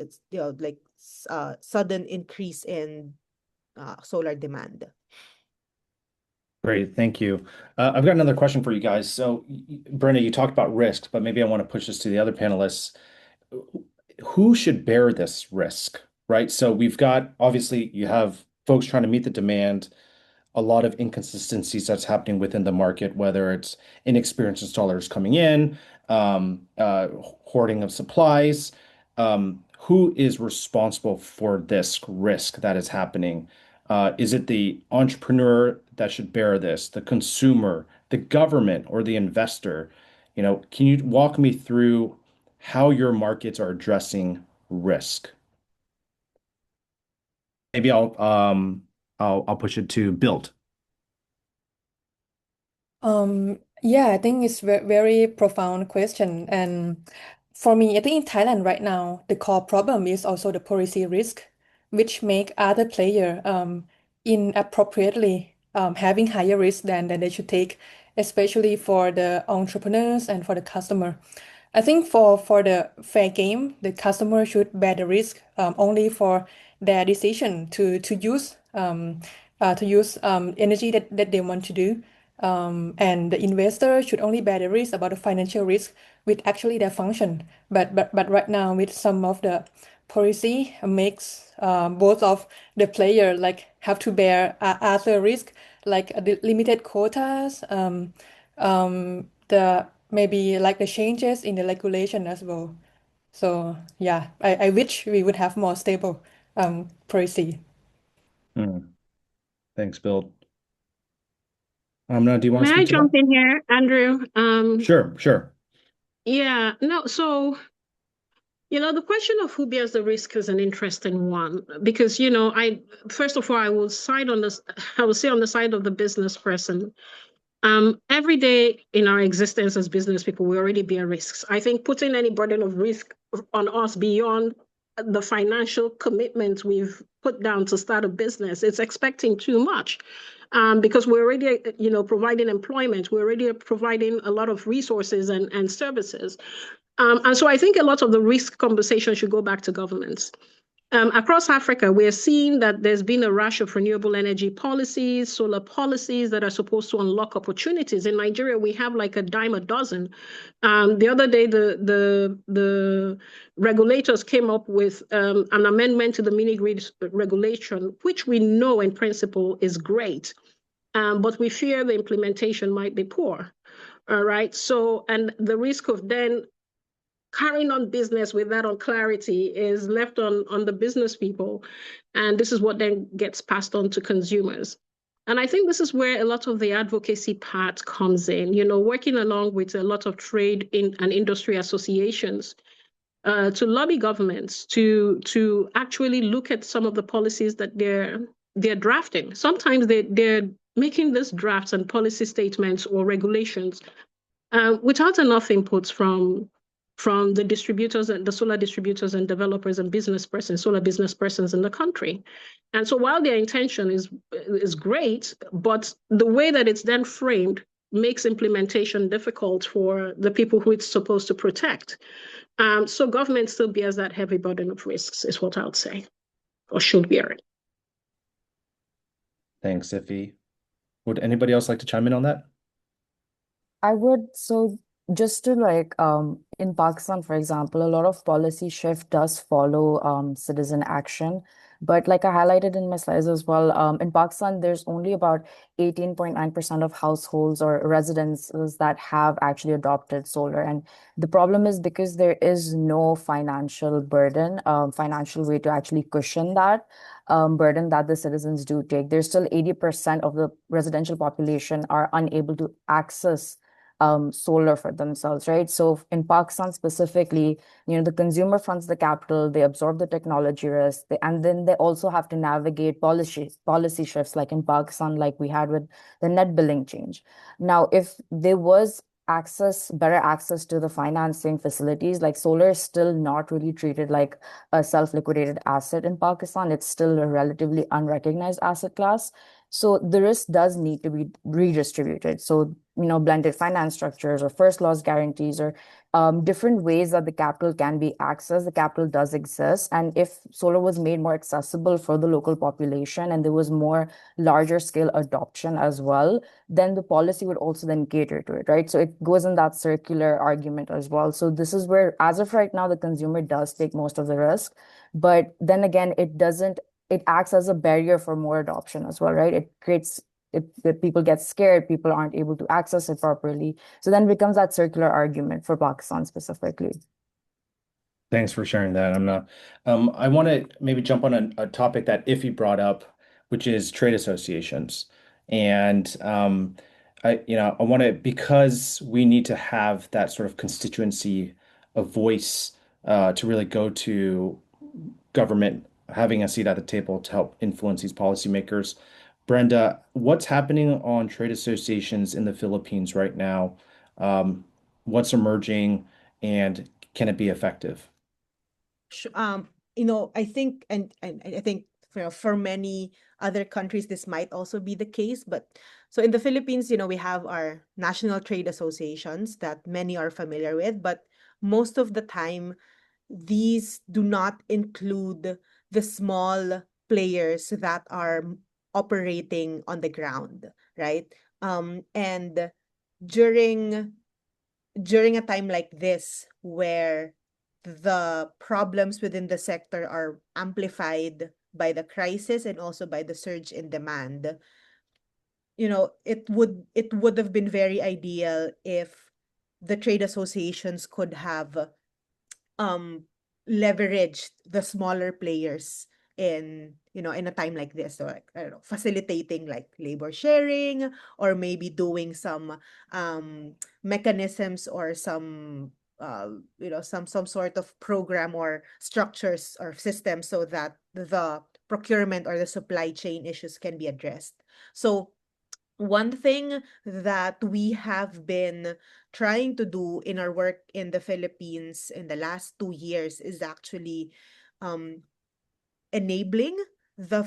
sudden increase in solar demand. Great, thank you. I've got another question for you guys. So, Brenda, you talked about risk, but maybe I want to push this to the other panelists. Who should bear this risk, right? So we've got, obviously, you have folks trying to meet the demand, a lot of inconsistencies that's happening within the market, whether it's inexperienced installers coming in, hoarding of supplies. Who is responsible for this risk that is happening? Is it the entrepreneur that should bear this, the consumer, the government, or the investor? Can you walk me through how your markets are addressing risk? Maybe I'll push it to build. Yeah, I think it's very profound question. And for me, I think in Thailand right now, the core problem is also the policy risk, which make other player inappropriately having higher risk than they should take, especially for the entrepreneurs and for the customer. I think for the fair game, the customer should bear the risk only for their decision to use energy that they want to do. And the investor should only bear the risk about the financial risk with actually their function. But right now, with some of the policy makes both of the player like have to bear other risk like the limited quotas, the maybe like the changes in the regulation as well. So yeah, I wish we would have more stable policy. Thanks, Bill. Amna, do you want to May I speak to jump that? in here, Andrew? Sure. Yeah, no, so the question of who bears the risk is an interesting one because, I first of all, I will say on the side of the business person. Every day in our existence as business people, we already bear risks. I think putting any burden of risk on us beyond the financial commitment we've put down to start a business, it's expecting too much. Because we're already, providing employment, we're already providing a lot of resources and services. And so I think a lot of the risk conversation should go back to governments. across Africa, we're seeing that there's been a rush of renewable energy policies, solar policies that are supposed to unlock opportunities. In Nigeria, we have like a dime a dozen. The other day, the regulators came up with an amendment to the mini grid regulation, which we know in principle is great, but we fear the implementation might be poor. All right. So, and the risk of then carrying on business with that unclarity is left on the business people. And this is what then gets passed on to consumers. And I think this is where a lot of the advocacy part comes in, working along with a lot of trade and industry associations to lobby governments to actually look at some of the policies that they're drafting. Sometimes they're making these drafts and policy statements or regulations without enough inputs from the distributors and the solar distributors and developers and solar business persons in the country. And so while their intention is great, but the way that it's then framed makes implementation difficult for the people who it's supposed to protect. So government still bears that heavy burden of risks, is what I would say, or should bear it. Thanks, Iffy. Would anybody else like to chime in on that? I would, so just to in Pakistan, for example, a lot of policy shift does follow citizen action. But like I highlighted in my slides as well, in Pakistan, there's only about 18.9% of households or residences that have actually adopted solar. And the problem is because there is no financial burden, financial way to actually cushion that burden that the citizens do take. There's still 80% of the residential population are unable to access solar for themselves, right? So in Pakistan specifically, the consumer fronts the capital, they absorb the technology risk, and then they also have to navigate policy shifts like in Pakistan, like we had with the net billing change. Now, if there was better access to the financing facilities, like solar is still not really treated like a self-liquidated asset in Pakistan. It's still a relatively unrecognized asset class. So the risk does need to be redistributed. So, blended finance structures or first loss guarantees or different ways that the capital can be accessed. The capital does exist. And if solar was made more accessible for the local population and there was more larger scale adoption as well, then the policy would also then cater to it, right? So it goes in that circular argument as well. So this is where, as of right now, the consumer does take most of the risk. But then again, it acts as a barrier for more adoption as well, right? It creates that people get scared, people aren't able to access it properly. So then it becomes that circular argument for Pakistan specifically. Thanks for sharing that. I want to maybe jump on a topic that Iffy brought up, which is trade associations. And I want to, because we need to have that sort of constituency, a voice to really go to government, having a seat at the table to help influence these policymakers. Brenda, what's happening on trade associations in the Philippines right now? What's emerging, and can it be effective? I think, and I think for many other countries, this might also be the case. But so in the Philippines, we have our national trade associations that many are familiar with, but most of the time, these do not include the small players that are operating on the ground, right? And during during a time like this where the problems within the sector are amplified by the crisis and also by the surge in demand, it would have been very ideal if the trade associations could have um leveraged the smaller players in a time like this. So like, I don't know, facilitating like labor sharing, or maybe doing some mechanisms or some sort of program or structures or systems so that the procurement or the supply chain issues can be addressed. So one thing that we have been trying to do in our work in the Philippines in the last 2 years is actually um, enabling the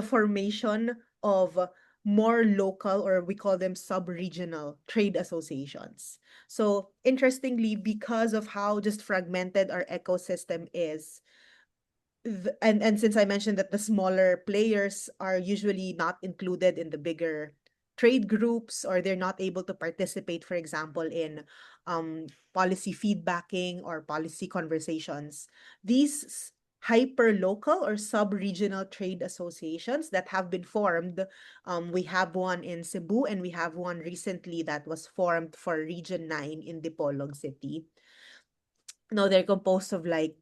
formation of more local, or we call them sub-regional trade associations. So interestingly, because of how just fragmented our ecosystem is, and since I mentioned that the smaller players are usually not included in the bigger trade groups, or they're not able to participate, for example, in policy feedbacking or policy conversations, these hyper local or sub-regional trade associations that have been formed, we have one in Cebu and we have one recently that was formed for Region 9 in Dipolog City. No, they're composed of like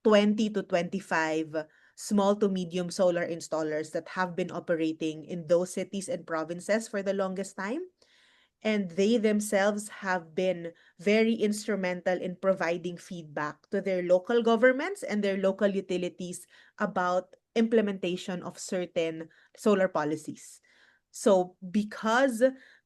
20 to 25 small to medium solar installers that have been operating in those cities and provinces for the longest time. And they themselves have been very instrumental in providing feedback to their local governments and their local utilities about implementation of certain solar policies. So because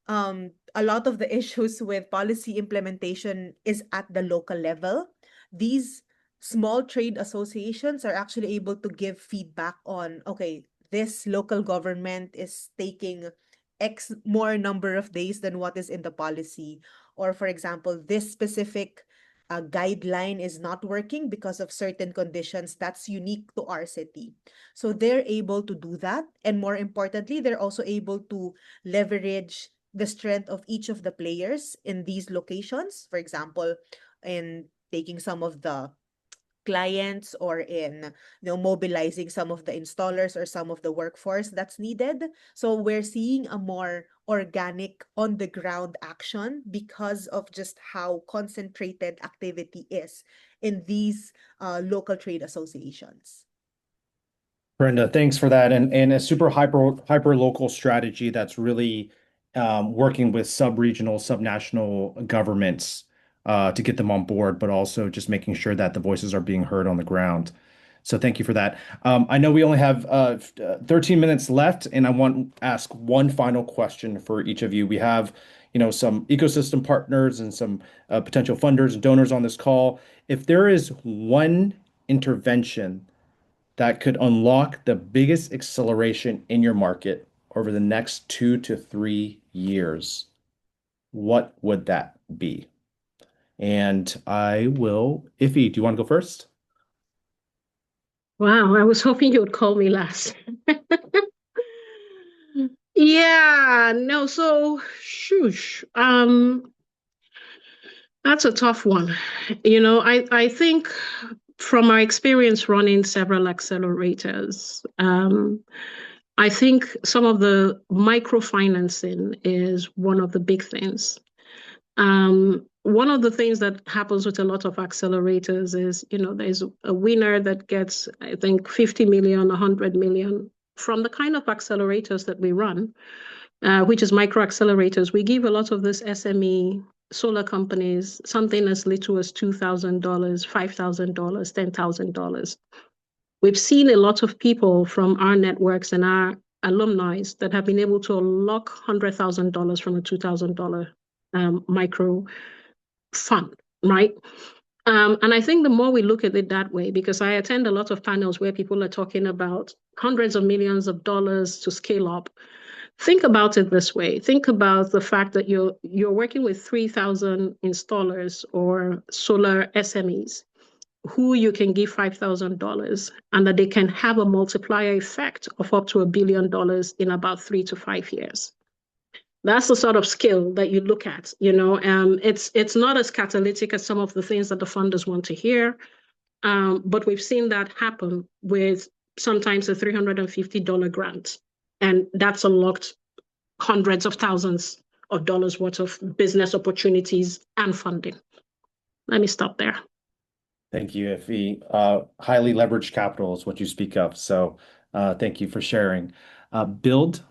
a lot of the issues with policy implementation is at the local level, these small trade associations are actually able to give feedback on, okay, this local government is taking X more number of days than what is in the policy. Or for example, this specific guideline is not working because of certain conditions that's unique to our city. So they're able to do that. And more importantly, they're also able to leverage the strength of each of the players in these locations. For example, in taking some of the clients, or in mobilizing some of the installers or some of the workforce that's needed. So we're seeing a more organic on the ground action because of just how concentrated activity is in these local trade associations. Brenda, thanks for that. And a super hyper local strategy that's really working with sub-regional, subnational governments to get them on board, but also just making sure that the voices are being heard on the ground. So thank you for that. I know we only have 13 minutes left, and I want to ask one final question for each of you. We have, some ecosystem partners and some potential funders and donors on this call. If there is one intervention that could unlock the biggest acceleration in your market over the next 2 to 3 years, what would that be? And Iffy, do you want to go first? Wow, I was hoping you would call me last. Yeah, no, so shoosh. That's a tough one. I think from my experience running several accelerators, I think some of the microfinancing is one of the big things. One of the things that happens with a lot of accelerators is, there's a winner that gets, I think, 50 million, 100 million from the kind of accelerators that we run, which is micro accelerators. We give a lot of this SME solar companies something as little as $2,000, $5,000, $10,000. We've seen a lot of people from our networks and our alumni that have been able to unlock $100,000 from a $2,000 micro fund, right? And I think the more we look at it that way, because I attend a lot of panels where people are talking about hundreds of millions of dollars to scale up. Think about it this way. Think about the fact that you're working with 3,000 installers or solar SMEs who you can give $5,000 and that they can have a multiplier effect of up to $1 billion in about 3 to 5 years. That's the sort of skill that you look at. It's not as catalytic as some of the things that the funders want to hear, but we've seen that happen with sometimes a $350 grant, and that's unlocked hundreds of thousands of dollars worth of business opportunities and funding. Let me stop there. Thank you, Iffy. Highly leveraged capital is what you speak of. So thank you for sharing. Build.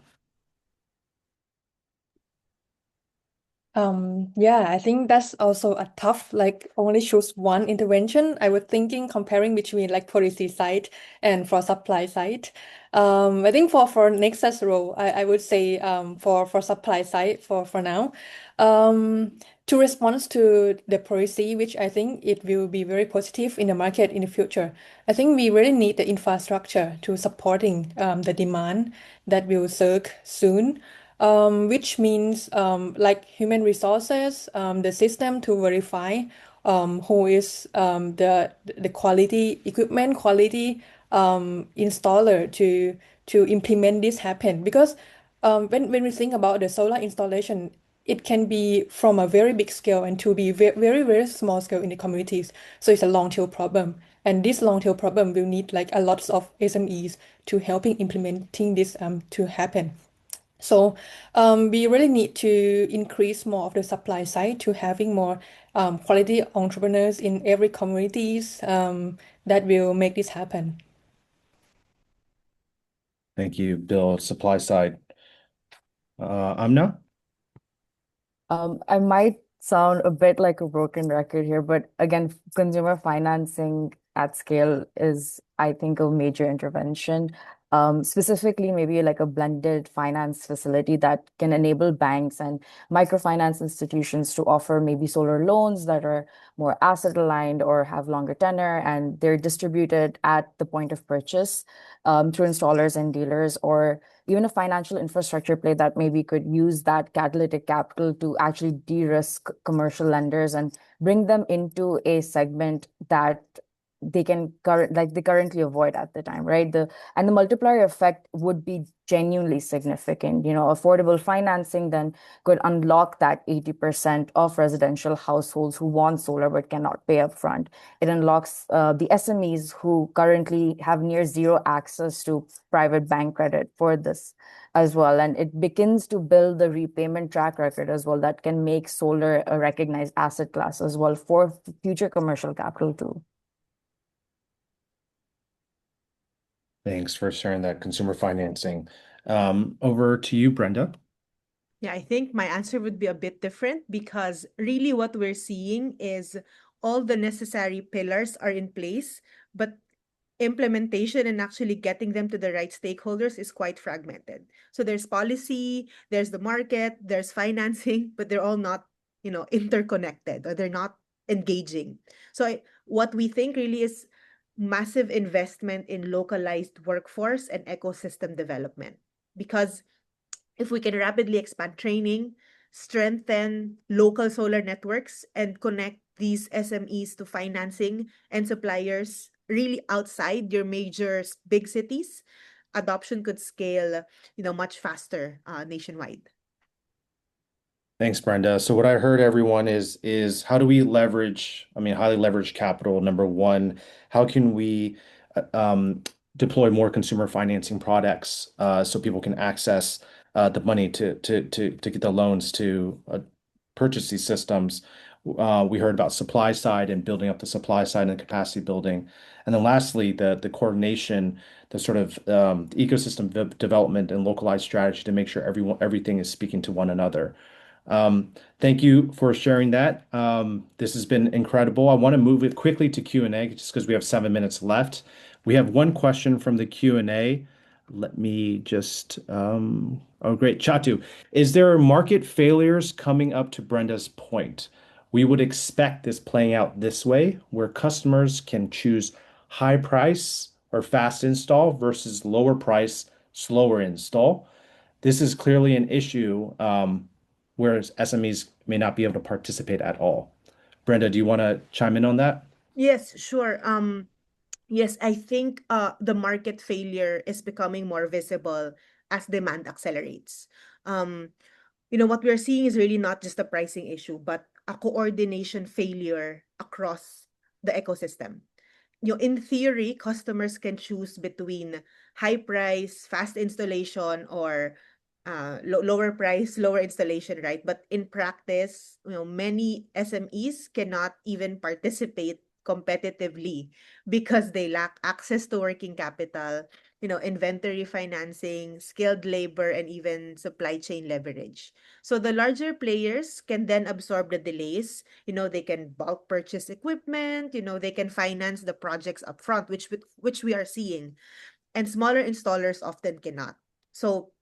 Yeah, I think that's also a tough, only choose one intervention. I was thinking comparing between policy side and for supply side. I think for Nexus role, I would say for supply side for now. To respond to the policy, which I think it will be very positive in the market in the future. I think we really need the infrastructure to supporting the demand that will surge soon. Which means human resources, the system to verify who is the quality equipment, quality installer to implement this happen. Because when we think about the solar installation, it can be from a very big scale and to be very, very small scale in the communities. So it's a long tail problem. And this long tail problem will need like a lot of SMEs to helping implementing this to happen. So we really need to increase more of the supply side to having more quality entrepreneurs in every communities that will make this happen. Thank you, Bill. Supply side. Amna? I might sound a bit like a broken record here, but again, consumer financing at scale is, I think, a major intervention. Specifically, maybe like a blended finance facility that can enable banks and microfinance institutions to offer maybe solar loans that are more asset aligned or have longer tenor, and they're distributed at the point of purchase through installers and dealers, or even a financial infrastructure play that maybe could use that catalytic capital to actually de-risk commercial lenders and bring them into a segment that they currently avoid at the time, right? The multiplier effect would be genuinely significant. Affordable financing then could unlock that 80% of residential households who want solar but cannot pay upfront. It unlocks the SMEs who currently have near zero access to private bank credit for this as well. And it begins to build the repayment track record as well that can make solar a recognized asset class as well for future commercial capital too. Thanks for sharing that consumer financing. Over to you, Brenda. Yeah, I think my answer would be a bit different because really what we're seeing is all the necessary pillars are in place, but implementation and actually getting them to the right stakeholders is quite fragmented. So there's policy, there's the market, there's financing, but they're all not, interconnected, or they're not engaging. So what we think really is massive investment in localized workforce and ecosystem development. Because if we can rapidly expand training, strengthen local solar networks, and connect these SMEs to financing and suppliers really outside your major big cities, adoption could scale, much faster nationwide. Thanks, Brenda. So what I heard everyone is how do we leverage, highly leverage capital? Number one, how can we deploy more consumer financing products so people can access the money to get the loans to purchase these systems? We heard about supply side and building up the supply side and capacity building. And then lastly, the coordination, the sort of ecosystem development and localized strategy to make sure everything is speaking to one another. Thank you for sharing that. This has been incredible. I want to move it quickly to Q&A just because we have 7 minutes left. We have one question from the Q&A. Let me just, oh, great. Chatu, is there market failures coming up to Brenda's point? We would expect this playing out this way, where customers can choose high price or fast install versus lower price, slower install. This is clearly an issue, whereas SMEs may not be able to participate at all. Brenda, do you want to chime in on that? Yes, sure. Yes, I think the market failure is becoming more visible as demand accelerates. What we're seeing is really not just a pricing issue, but a coordination failure across the ecosystem. In theory, customers can choose between high price, fast installation, or lower price, lower installation, right? But in practice, many SMEs cannot even participate competitively because they lack access to working capital, inventory financing, skilled labor, and even supply chain leverage. So the larger players can then absorb the delays. They can bulk purchase equipment, they can finance the projects upfront, which we are seeing. And smaller installers often cannot. So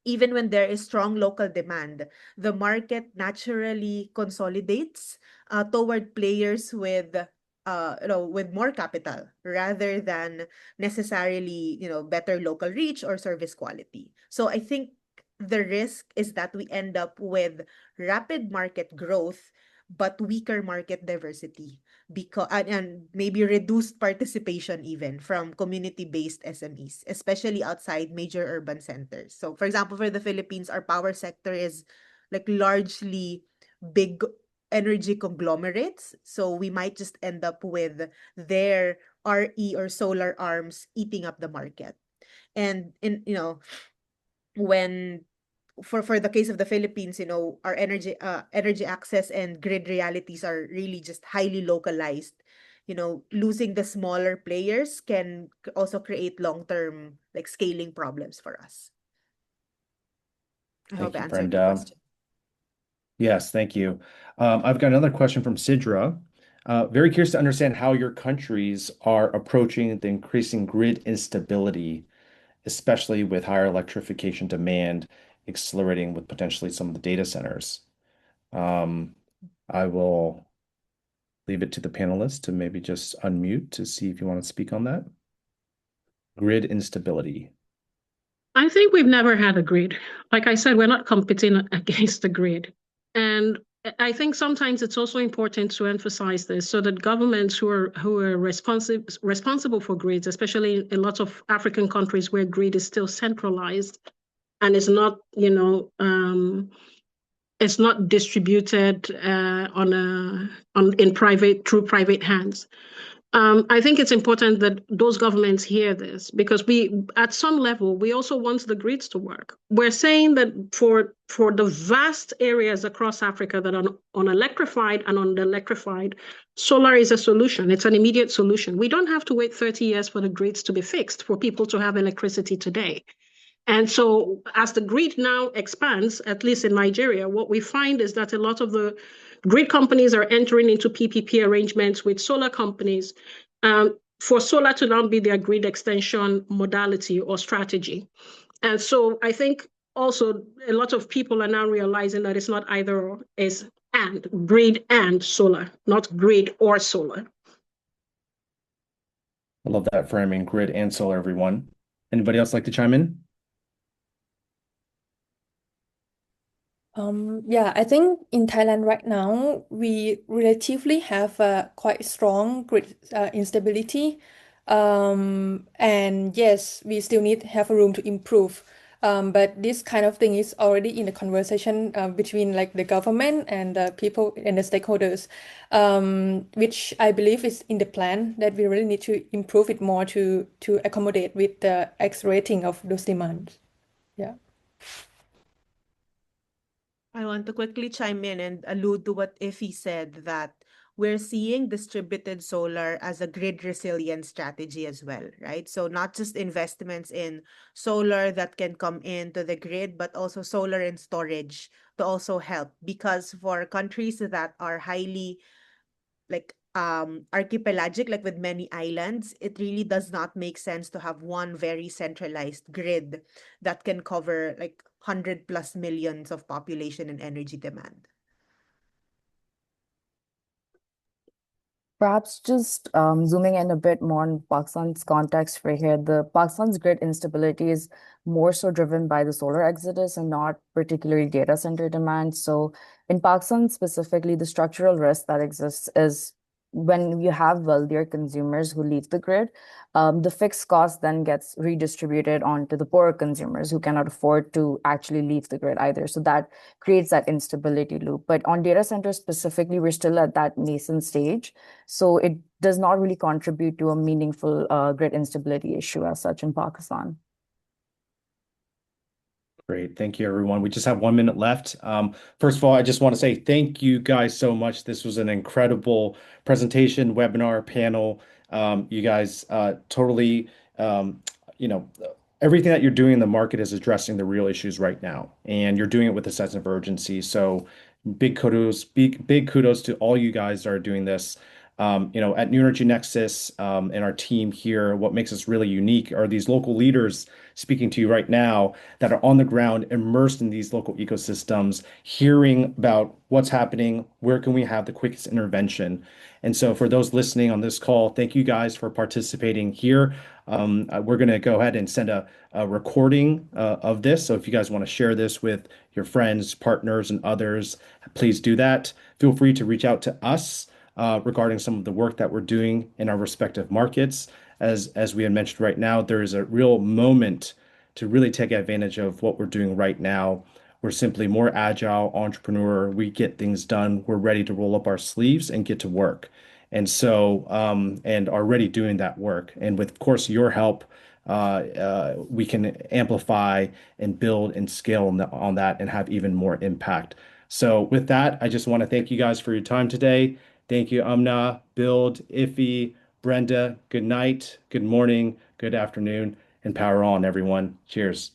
even when there is strong local demand, the market naturally consolidates toward players with more capital rather than necessarily, better local reach or service quality. So I think the risk is that we end up with rapid market growth, but weaker market diversity because and maybe reduced participation even from community-based SMEs, especially outside major urban centers. So, for example, for the Philippines, our power sector is like largely big energy conglomerates. So we might just end up with their RE or solar arms eating up the market. And in when for the case of the Philippines, our energy access and grid realities are really just highly localized. Losing the smaller players can also create long-term like scaling problems for us. I hope Thank I you, answered the Brenda. question. Yes, thank you. I've got another question from Sidra. Very curious to understand how your countries are approaching the increasing grid instability, especially with higher electrification demand accelerating with potentially some of the data centers. I will leave it to the panelists to maybe just unmute to see if you want to speak on that. Grid instability. I think we've never had a grid. Like I said, we're not competing against the grid. And I think sometimes it's also important to emphasize this so that governments who are responsible for grids, especially in lots of African countries where grid is still centralized and is not, it's not distributed in private through private hands. I think it's important that those governments hear this because at some level, we also want the grids to work. We're saying that for the vast areas across Africa that are unelectrified and under-electrified, solar is a solution. It's an immediate solution. We don't have to wait 30 years for the grids to be fixed for people to have electricity today. And so as the grid now expands, at least in Nigeria, what we find is that a lot of the grid companies are entering into PPP arrangements with solar companies for solar to now be their grid extension modality or strategy. And so I think also a lot of people are now realizing that it's not either or, it's and grid and solar, not grid or solar. I love that framing, grid and solar, everyone. Anybody else like to chime in? Yeah, I think in Thailand right now, we relatively have a quite strong grid instability. And yes, we still need have a room to improve. But this kind of thing is already in the conversation between like the government and the people and the stakeholders, which I believe is in the plan that we really need to improve it more to accommodate with the accelerating of those demands. Yeah. I want to quickly chime in and allude to what Iffy said that we're seeing distributed solar as a grid resilience strategy as well, right? So not just investments in solar that can come into the grid, but also solar and storage to also help. Because for countries that are highly like archipelagic, like with many islands, it really does not make sense to have one very centralized grid that can cover like 100 plus millions of population and energy demand. Perhaps just zooming in a bit more on Pakistan's context for here, the Pakistan's grid instability is more so driven by the solar exodus and not particularly data center demand. So in Pakistan specifically, the structural risk that exists is when you have wealthier consumers who leave the grid, the fixed cost then gets redistributed onto the poorer consumers who cannot afford to actually leave the grid either. So that creates that instability loop. But on data centers specifically, we're still at that nascent stage. So it does not really contribute to a meaningful grid instability issue as such in Pakistan. Great. Thank you, everyone. We just have 1 minute left. First of all, I just want to say thank you guys so much. This was an incredible presentation, webinar, panel. You guys totally, you know, everything that you're doing in the market is addressing the real issues right now, and you're doing it with a sense of urgency. So big kudos to all you guys that are doing this. At New Energy Nexus, and our team here, what makes us really unique are these local leaders speaking to you right now that are on the ground, immersed in these local ecosystems, hearing about what's happening, where can we have the quickest intervention. And so for those listening on this call, thank you guys for participating here. We're going to go ahead and send a recording of this. So if you guys want to share this with your friends, partners, and others, please do that. Feel free to reach out to us regarding some of the work that we're doing in our respective markets. As we had mentioned right now, there is a real moment to really take advantage of what we're doing right now. We're simply more agile, entrepreneur. We get things done. We're ready to roll up our sleeves and get to work. And are already doing that work. And with, of course, your help, we can amplify and build and scale on that and have even more impact. So with that, I just want to thank you guys for your time today. Thank you, Amna, Build, Iffy, Brenda. Good night, good morning, good afternoon, and power on, everyone. Cheers.